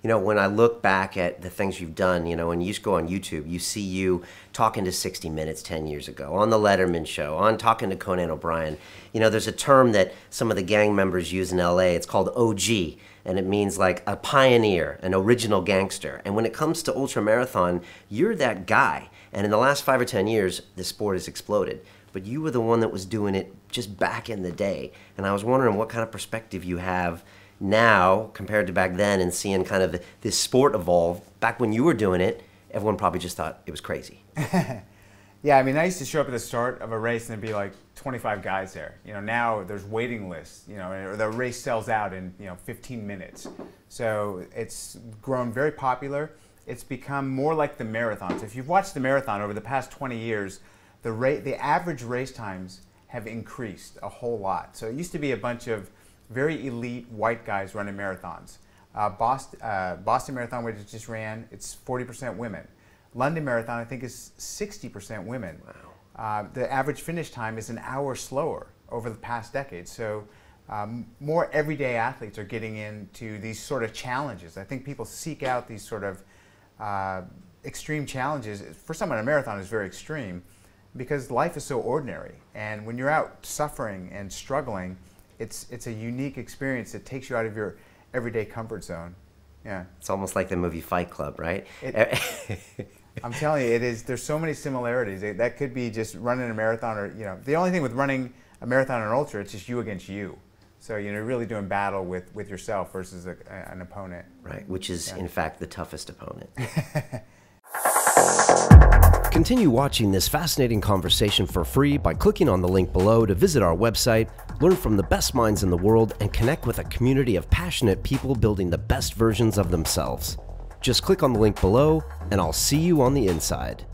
You know, when I look back at the things you've done, you know, when you used to go on YouTube, you see you talking to 60 Minutes 10 years ago, on the Letterman Show, on talking to Conan O'Brien. You know, there's a term that some of the gang members use in LA. It's called OG, and it means like a pioneer, an original gangster. And when it comes to ultramarathon, you're that guy. And in the last 5 or 10 years, the sport has exploded. But you were the one that was doing it just back in the day. And I was wondering what kind of perspective you have now compared to back then, and seeing kind of this sport evolve. Back when you were doing it, everyone probably just thought it was crazy. Yeah, I mean, I used to show up at the start of a race and there'd be like 25 guys there. You know, now there's waiting lists, you know, or the race sells out in, 15 minutes. So it's grown very popular. It's become more like the marathons. If you've watched the marathon over the past 20 years, the average race times have increased a whole lot. So it used to be a bunch of very elite white guys running marathons. Boston Marathon, which just ran, it's 40% women. London Marathon, I think, is 60% women. Wow. The average finish time is an hour slower over the past decade. So more everyday athletes are getting into these sort of challenges. I think people seek out these sort of extreme challenges. For someone, a marathon is very extreme because life is so ordinary. And when you're out suffering and struggling, it's a unique experience that takes you out of your everyday comfort zone. Yeah. It's almost like the movie Fight Club, right? I'm telling you, it is. There's so many similarities. That could be just running a marathon, or the only thing with running a marathon and an ultra, it's just you against you. So you're really doing battle with yourself versus an opponent. Right, which is in fact the toughest opponent. Continue watching this fascinating conversation for free by clicking on the link below to visit our website, learn from the best minds in the world, and connect with a community of passionate people building the best versions of themselves. Just click on the link below, and I'll see you on the inside.